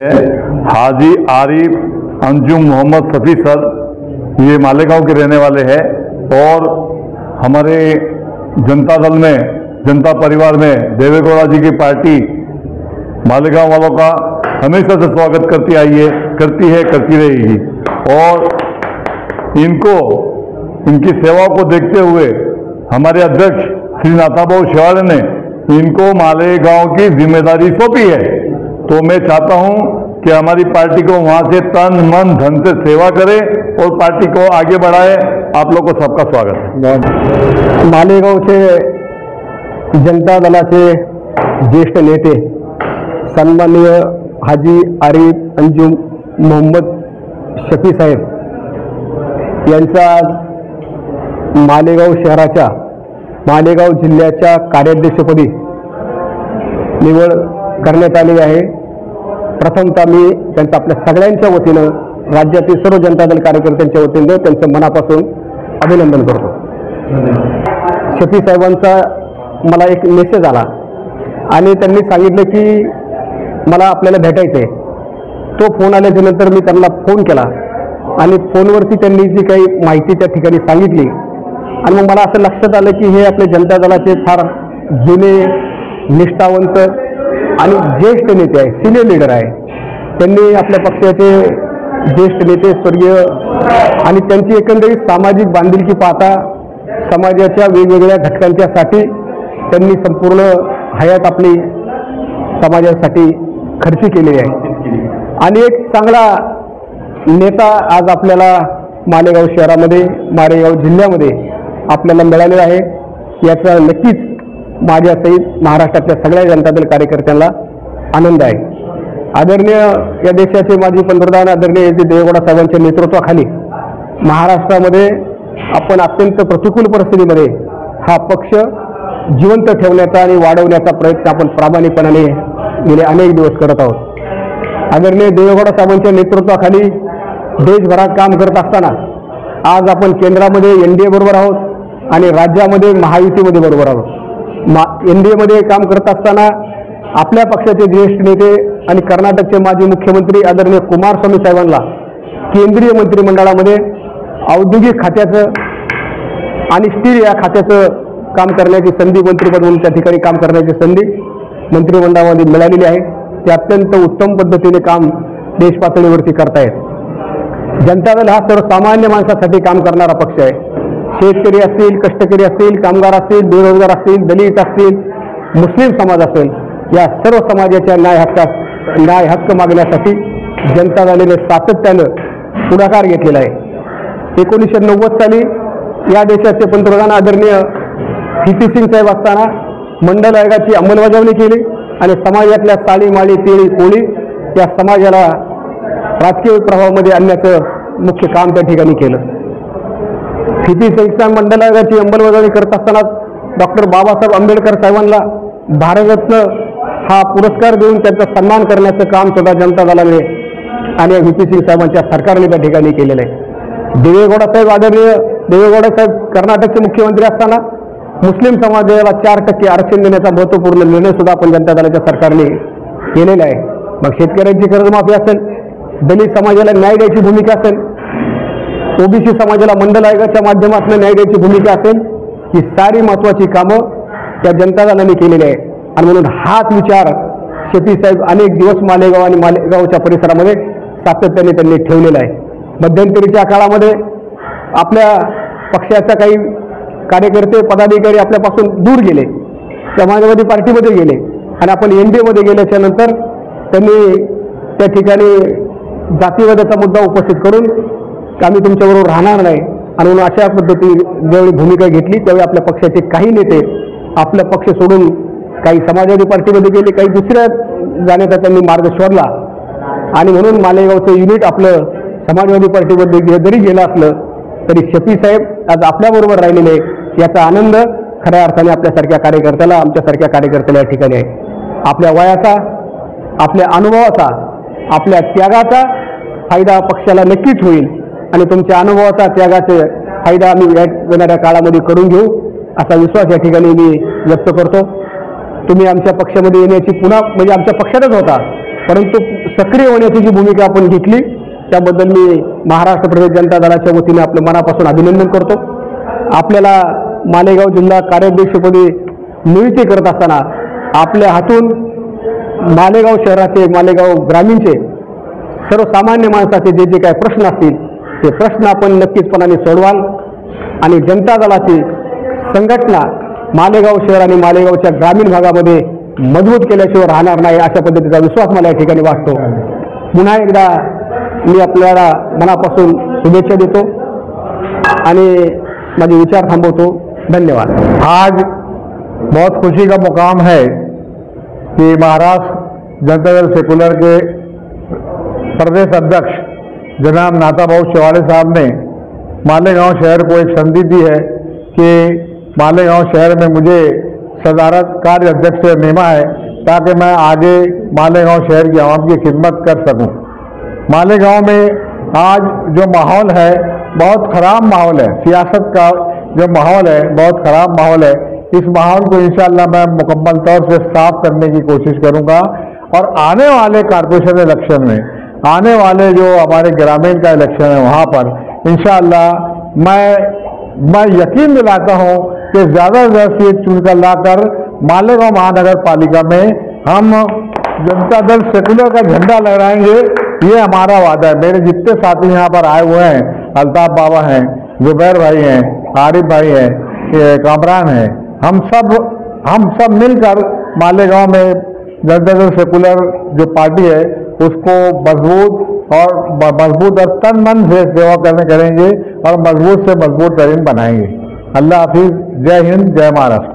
हाजी Arif Anjum Mohammed Shafi sir, ये मालेगांव के रहने वाले हैं और हमारे जनता दल में, जनता परिवार में देवेगौड़ा जी की पार्टी मालेगांव वालों का हमेशा से स्वागत करती आई है, करती रहेगी। और इनकी सेवा को देखते हुए हमारे अध्यक्ष श्री नाथाभाऊ शेवाड़े ने इनको मालेगांव की जिम्मेदारी सौंपी है। तो मैं चाहता हूं कि हमारी पार्टी को वहां से तन मन धन से सेवा करे और पार्टी को आगे बढ़ाए। आप लोगों को सबका स्वागत है। मालेगावचे जनता दलाचे ज्येष्ठ नेते सन्माननीय हाजी आरिफ अंजुम मोहम्मद शफी साहेब यांचा मालेगाव शहराच्या, मालेगाव जिल्ह्याच्या कार्याध्यक्षपदी निवड करण्यात आली आहे। प्रथमतः मी त्यांचं आपल्या सगळ्यांच्या वतीनं, राज्यातील सर्व जनता दल कार्यकर्त्यांच्या वतीनं त्यांचं मनापासून अभिनंदन करतो। शफी साहेबांचा मला एक मेसेज आला आणि त्यांनी सांगितलं की मला आपल्याला भेटायचं आहे। तो फोन आल्याच्या नंतर मी त्यांना फोन केला आणि फोनवरती त्यांनी जी काही माहिती त्या ठिकाणी सांगितली आणि मग मला असं लक्षात आलं की हे आपले जनता दलाचे फार जुने, निष्ठावंत आणि ज्येष्ठ नेते आहे, सिनियर लीडर आहे। त्यांनी आपल्या पक्षाचे ज्येष्ठ नेते स्वर्गीय आणि त्यांची एकंदरीत सामाजिक बांधिलकी पाहता समाजाच्या वेगवेगळ्या घटकांच्यासाठी त्यांनी संपूर्ण हयात आपली समाजासाठी खर्ची केलेली आहे आणि एक चांगला नेता आज आपल्याला मालेगाव शहरामध्ये, मालेगाव जिल्ह्यामध्ये आपल्याला मिळालेला आहे। याचा नक्कीच माझ्यासहित महाराष्ट्रातल्या सगळ्या जनता दल कार्यकर्त्यांना आनंद आहे। आदरणीय या देशाचे माजी पंतप्रधान आदरणीय देवेगौडा साहेबांच्या नेतृत्वाखाली महाराष्ट्रामध्ये आपण अत्यंत प्रतिकूल परिस्थितीमध्ये हा पक्ष जिवंत ठेवण्याचा आणि वाढवण्याचा प्रयत्न आपण प्रामाणिकपणाने गेले अनेक दिवस करत आहोत। आदरणीय देवेगौडा साहेबांच्या नेतृत्वाखाली देशभरात काम करत असताना आज आपण केंद्रामध्ये NDA बरोबर आहोत आणि राज्यामध्ये महायुतीमध्ये बरोबर आहोत। NDA मध्ये काम करत असताना आपल्या पक्षाचे ज्येष्ठ नेते आणि कर्नाटकचे माजी मुख्यमंत्री आदरणीय कुमारस्वामी साहेबांना केंद्रीय मंत्रिमंडळामध्ये औद्योगिक खात्याचं आणि स्टील या खात्याचं काम करण्याची संधी, मंत्रिपद म्हणून त्या ठिकाणी काम करण्याची संधी मंत्रिमंडळामध्ये मिळालेली आहे। ते अत्यंत उत्तम पद्धतीने काम देश पातळीवरती करतायत। जनता दल हा सर्वसामान्य माणसासाठी काम करणारा पक्ष आहे। शेतकरी असतील, कष्टकरी असतील, कामगार असतील, बेरोजगार असतील, दलित असतील, मुस्लिम समाज असेल, या सर्व समाजाच्या न्याय हक्क मागण्यासाठी जनता दलाने सातत्यानं पुढाकार घेतलेला आहे। 1990 साली या देशाचे पंतप्रधान आदरणीय VP सिंग साहेब असताना मंडल आयोगाची अंमलबजावणी केली आणि समाजातल्या साळी, माळी, तेळी, कोळी या समाजाला राजकीय प्रभावामध्ये आणण्याचं मुख्य काम त्या ठिकाणी केलं। VP सिंग मंडल आयोगाची अंमलबजावणी करत असताना डॉक्टर बाबासाहेब आंबेडकर साहेबांना भारतरत्न हा पुरस्कार देऊन त्यांचा सन्मान करण्याचं काम सुद्धा जनता दलाने आणि VP सिंग साहेबांच्या सरकारने त्या ठिकाणी केलेलं आहे। देवेगौडा साहेब, आदरणीय देवेगौडा साहेब कर्नाटकचे मुख्यमंत्री असताना मुस्लिम समाजाला 4% आरक्षण देण्याचा महत्त्वपूर्ण निर्णय सुद्धा आपण जनता दलाच्या सरकारने केलेला आहे। मग शेतकऱ्यांची कर्जमाफी असेल, दलित समाजाला न्याय द्यायची भूमिका असेल, OBC समाजाला मंडल आयोगाच्या माध्यमातून न्याय द्यायची भूमिका असेल, ही सारी महत्त्वाची कामं त्या जनता दलाने केलेली आहे। आणि म्हणून हाच विचार शफी साहेब अनेक दिवस मालेगाव आणि मालेगावच्या परिसरामध्ये सातत्याने त्यांनी ठेवलेला आहे। मध्यंतरीच्या काळामध्ये आपल्या पक्षाचा काही कार्यकर्ते, पदाधिकारी आपल्यापासून दूर गेले, समाजवादी पार्टीमध्ये गेले आणि आपण NDA मध्ये गेल्याच्या नंतर त्यांनी त्या ठिकाणी जातीवादाचा मुद्दा उपस्थित करून आम्ही तुमच्याबरोबर राहणार नाही आणि म्हणून अशा पद्धतीने ज्यावेळी भूमिका घेतली त्यावेळी आपल्या पक्षाचे काही नेते आपला पक्ष सोडून काही समाजवादी पार्टीमध्ये गेले, काही दुसऱ्या जाण्याचा त्यांनी मार्ग शोधला आणि म्हणून मालेगावचं युनिट आपलं समाजवादी पार्टीमध्ये जरी गेलं असलं तरी शफी साहेब आज आपल्याबरोबर राहिलेले, याचा आनंद खऱ्या अर्थाने आपल्यासारख्या कार्यकर्त्याला, आमच्यासारख्या कार्यकर्त्याला या ठिकाणी आहे। आपल्या वयाचा, आपल्या अनुभवाचा, आपल्या त्यागाचा फायदा पक्षाला नक्कीच होईल आणि तुमच्या अनुभवाचा, त्यागाचा फायदा आम्ही येणाऱ्या काळामध्ये करून घेऊ असा विश्वास या ठिकाणी मी व्यक्त करतो। तुम्ही आमच्या पक्षामध्ये येण्याची पुन्हा म्हणजे आमच्या पक्षातच होता, परंतु सक्रिय होण्याची जी भूमिका आपण घेतली त्याबद्दल मी महाराष्ट्र प्रदेश जनता दलाच्या वतीने आपलं मनापासून अभिनंदन करतो. आपल्याला मालेगाव जिल्हा कार्याध्यक्षपदी नियुक्ती करत असताना आपल्या हातून मालेगाव शहराचे, मालेगाव ग्रामीणचे, सर्वसामान्य माणसाचे जे जे काही प्रश्न असतील ते प्रश्न आपण नक्कीचपणाने सोडवाल आणि जनता दलाची संघटना मालेगाव शहर आणि मालेगावच्या ग्रामीण भागामध्ये मजबूत केल्याशिवाय राहणार नाही अशा पद्धतीचा विश्वास मला या ठिकाणी वाटतो. पुन्हा एकदा मी आपल्याला मनापासून शुभेच्छा देतो आणि माझे विचार थांबवतो. धन्यवाद. आज बहुत खुशी का मुकाम है कि महाराष्ट्र जनता दल सेकुलर के प्रदेश अध्यक्ष जनाब नाथाभाऊ शेवाड़े साहब ने मालेगांव शहर को एक संधि दी है कि मालेगांव शहर में मुझे सदारत कार्य अध्यक्ष से नेमा है ताकि मैं आगे मालेगांव शहर की आवाम की खिदमत कर सकूं. मालेगांव में आज जो माहौल है बहुत ख़राब माहौल है. सियासत का जो माहौल है बहुत ख़राब माहौल है. इस माहौल को इंशाअल्लाह मैं मुकम्मल तौर से साफ करने की कोशिश करूंगा और आने वाले कॉर्पोरेशन इलेक्शन में, आने वाले जो हमारे ग्रामीण का इलेक्शन है वहाँ पर इंशाअल्लाह मैं यकीन दिलाता हूँ कि ज़्यादा से ज़्यादा सीट चुनकर लाकर मालेगांव महानगर पालिका में हम जनता दल सेकुलर का झंडा लहराएंगे. ये हमारा वादा है. मेरे जितने साथी यहाँ पर आए हुए हैं, अल्ताफ बाबा हैं, जुबैर भाई हैं, आरिफ भाई हैं, कामरान हैं, हम सब मिलकर मालेगांव में जनता दल सेकुलर जो पार्टी है उसको मजबूत और तन मन से सेवा करेंगे और मजबूत से मजबूत तरीन बनाएंगे. अल्लाह हाफिज. जय हिंद, जय महाराष्ट्र.